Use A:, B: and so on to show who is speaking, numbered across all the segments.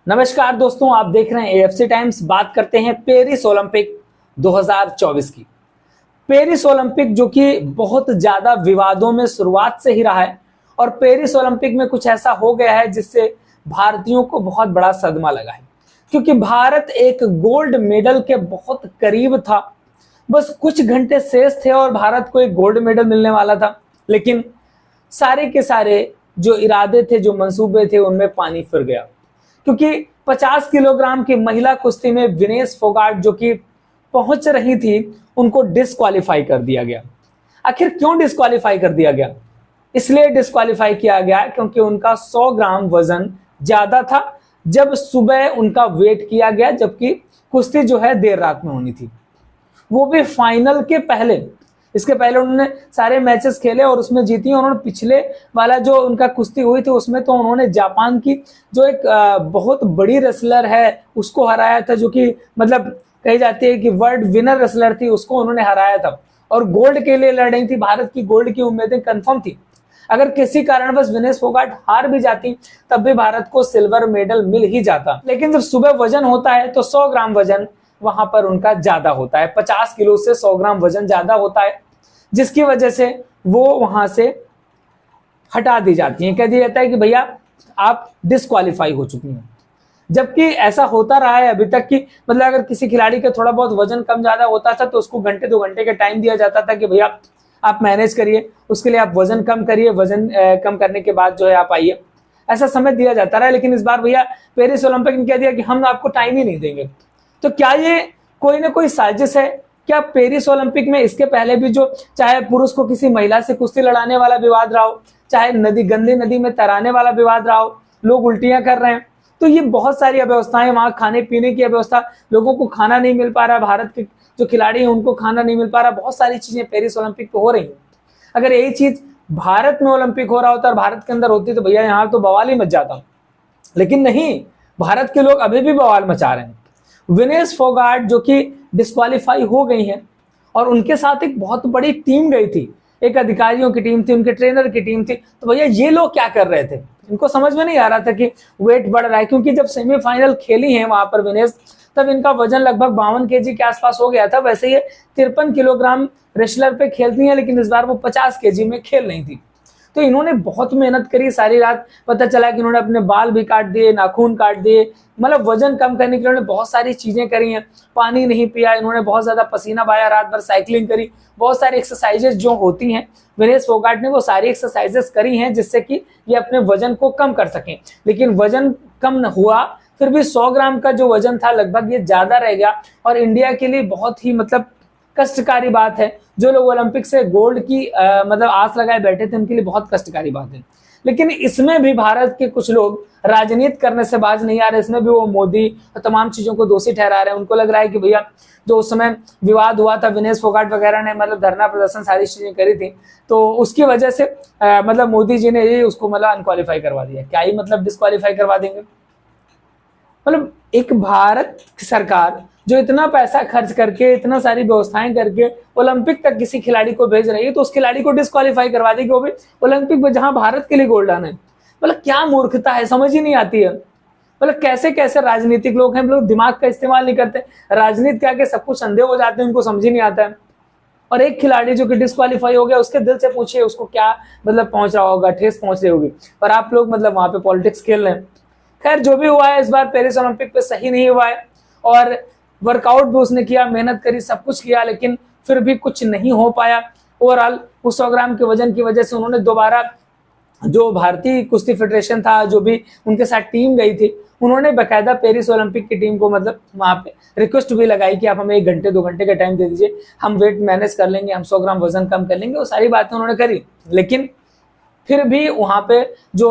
A: नमस्कार दोस्तों, आप देख रहे हैं एएफसी टाइम्स। बात करते हैं पेरिस ओलंपिक 2024 की। पेरिस ओलंपिक जो कि बहुत ज्यादा विवादों में शुरुआत से ही रहा है और पेरिस ओलंपिक में कुछ ऐसा हो गया है जिससे भारतीयों को बहुत बड़ा सदमा लगा है, क्योंकि भारत एक गोल्ड मेडल के बहुत करीब था। बस कुछ घंटे शेष थे और भारत को एक गोल्ड मेडल मिलने वाला था, लेकिन सारे के सारे जो इरादे थे, जो मंसूबे थे, उनमें पानी फिर गया। क्योंकि 50 किलोग्राम की महिला कुश्ती में विनेश फोगाट जो कि पहुंच रही थी, उनको डिस्क्वालीफाई कर दिया गया। आखिर क्यों डिस्क्वालीफाई कर दिया गया? इसलिए डिस्क्वालीफाई किया गया क्योंकि उनका 100 ग्राम वजन ज्यादा था जब सुबह उनका वेट किया गया, जबकि कुश्ती जो है देर रात में होनी थी, वो भी फाइनल के पहले। इसके पहले उन्होंने सारे मैचेस खेले और उसमें जीती। उन्होंने पिछले वाला जो उनका कुश्ती हुई थी उसमें तो उन्होंने जापान की जो एक बहुत बड़ी रेसलर है उसको हराया था, जो कि मतलब कही जाती है कि वर्ल्ड विनर रेसलर थी, उसको उन्होंने हराया था और गोल्ड के लिए लड़ रही थी। भारत की गोल्ड की उम्मीदें कंफर्म थी। अगर किसी कारणवश विनेश फोगाट हार भी जाती तब भी भारत को सिल्वर मेडल मिल ही जाता। लेकिन जब सुबह वजन होता है तो 100 ग्राम वजन वहां पर उनका ज्यादा होता है। 50 किलो से 100 ग्राम वजन ज्यादा होता है, जिसकी वजह से वो वहां से हटा दी जाती हैं। कह दिया जाता है कि भैया आप डिस्क्वालीफाई हो चुकी हैं। जबकि ऐसा होता रहा है अभी तक कि मतलब अगर किसी खिलाड़ी का थोड़ा बहुत वजन कम ज्यादा होता था तो उसको घंटे 2 घंटे का टाइम दिया जाता था कि भैया आप मैनेज करिए, उसके लिए आप वजन कम करिए, वजन कम करने के बाद जो है आप आइए, ऐसा समय दिया जाता रहा। लेकिन इस बार भैया पेरिस ओलंपिक ने कह दिया कि हम आपको टाइम ही नहीं देंगे। तो क्या ये कोई ना कोई साजिश है? क्या पेरिस ओलंपिक में इसके पहले भी जो चाहे पुरुष को किसी महिला से कुश्ती लड़ाने वाला विवाद रहा हो, चाहे गंदी नदी में तैराने वाला विवाद रहा हो, लोग उल्टियां कर रहे हैं, तो ये बहुत सारी अव्यवस्थाएं, वहां खाने पीने की अव्यवस्था, लोगों को खाना नहीं मिल पा रहा, भारत के जो खिलाड़ी हैं उनको खाना नहीं मिल पा रहा, बहुत सारी चीजें पेरिस ओलंपिक पे हो रही हैं। अगर यही चीज भारत में ओलंपिक हो रहा होता और भारत के अंदर होती तो भैया यहाँ तो बवाल ही मच जाता। लेकिन नहीं, भारत के लोग अभी भी बवाल मचा रहे हैं। विनेश फोगाट जो कि डिस्क्वालीफाई हो गई हैं और उनके साथ एक बहुत बड़ी टीम गई थी, एक अधिकारियों की टीम थी, उनके ट्रेनर की टीम थी। तो भैया ये लोग क्या कर रहे थे? इनको समझ में नहीं आ रहा था कि वेट बढ़ रहा है, क्योंकि जब सेमीफाइनल खेली है वहां पर विनेश, तब इनका वजन लगभग 52 केजी के आसपास हो गया था। वैसे ये 53 किलोग्राम रेसलर पे खेलती हैं, लेकिन इस बार वो 50 केजी में खेल रही थी। तो इन्होंने बहुत मेहनत करी सारी रात। पता चला कि इन्होंने अपने बाल भी काट दिए, नाखून काट दिए, मतलब वजन कम करने के लिए उन्होंने बहुत सारी चीजें करी हैं। पानी नहीं पिया, इन्होंने बहुत ज्यादा पसीना बहाया, रात भर साइकिलिंग करी, बहुत सारी एक्सरसाइजेस जो होती हैं विनेश फोगाट ने वो सारी एक्सरसाइजेस करी हैं जिससे कि ये अपने वजन को कम कर सकें। लेकिन वजन कम न हुआ, फिर भी 100 ग्राम का जो वजन था लगभग ये ज्यादा रह गया और इंडिया के लिए बहुत ही मतलब कष्टकारी बात है। जो लोग ओलंपिक से गोल्ड की मतलब आस लगाए बैठे थे उनके लिए बहुत कष्टकारी बात है। लेकिन इसमें भी भारत के कुछ लोग राजनीति करने से बाज नहीं आ रहे। इसमें भी वो मोदी और तमाम चीजों को दोषी ठहरा रहे हैं। उनको लग रहा है कि भैया जो उस समय विवाद हुआ था, विनेश फोगाट वगैरह ने मतलब धरना प्रदर्शन सारी चीजें करी थी, तो उसकी वजह से मतलब मोदी जी ने ये उसको मतलब अनक्वालिफाई करवा दिया। क्या ही मतलब डिस्क्वालीफाई करवा देंगे? मतलब एक भारत सरकार जो इतना पैसा खर्च करके, इतना सारी व्यवस्थाएं करके ओलंपिक तक किसी खिलाड़ी को भेज रही है, तो उस खिलाड़ी को डिस्क्वालीफाई करवा देगी, वो भी ओलंपिक में जहां भारत के लिए गोल्ड आना है। मतलब क्या मूर्खता है, समझ ही नहीं आती है। मतलब कैसे कैसे राजनीतिक लोग हैं, लोग दिमाग का इस्तेमाल नहीं करते, राजनीति के आगे सब कुछ अंधे हो जाते हैं, उनको समझ ही नहीं आता है। और एक खिलाड़ी जो कि डिस्क्वालीफाई हो गया, उसके दिल से पूछिए उसको क्या मतलब पहुंच रहा होगा, ठेस पहुंच रही होगी। पर आप लोग मतलब वहां पे पॉलिटिक्स खेल रहे हैं। खैर जो भी हुआ है इस बार पेरिस ओलंपिक पे सही नहीं हुआ है और वर्कआउट भी उसने किया, मेहनत करी, सब कुछ किया, लेकिन फिर भी कुछ नहीं हो पाया। ओवरऑल उस 100 ग्राम के वजन की वजह से उन्होंने दोबारा जो भारतीय कुश्ती फेडरेशन था, जो भी उनके साथ टीम गई थी, उन्होंने बकायदा पेरिस ओलंपिक की टीम को मतलब वहां पे रिक्वेस्ट भी लगाई कि आप हमें 1 घंटे 2 घंटे का टाइम दे दीजिए, हम वेट मैनेज कर लेंगे, हम 100 ग्राम वजन कम कर लेंगे। वो सारी बातें उन्होंने करी, लेकिन फिर भी वहां पे जो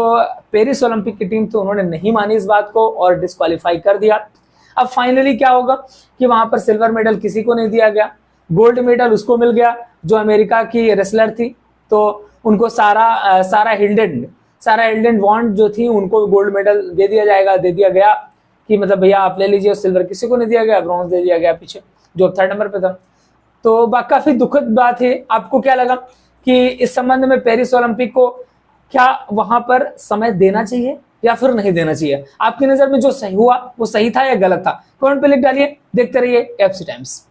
A: पेरिस ओलंपिक की टीम थी उन्होंने नहीं मानी इस बात को और डिस्क्वालीफाई कर दिया। अब फाइनली क्या होगा कि वहां पर सिल्वर मेडल किसी को नहीं दिया गया, गोल्ड मेडल उसको मिल गया जो अमेरिका की रेसलर थी। तो उनको सारा हिल्डेन वॉन्ड जो थी उनको गोल्ड मेडल दे दिया गया कि मतलब भैया आप ले लीजिए। सिल्वर किसी को नहीं दिया गया, ब्रॉन्ज दे दिया गया पीछे जो 3rd नंबर पे था। तो काफी दुखद बात है। आपको क्या लगा कि इस संबंध में पेरिस ओलंपिक को क्या वहां पर समय देना चाहिए या फिर नहीं देना चाहिए? आपकी नजर में जो सही हुआ वो सही था या गलत था? कमेंट पे लिख डालिए। देखते रहिए एएफसी टाइम्स।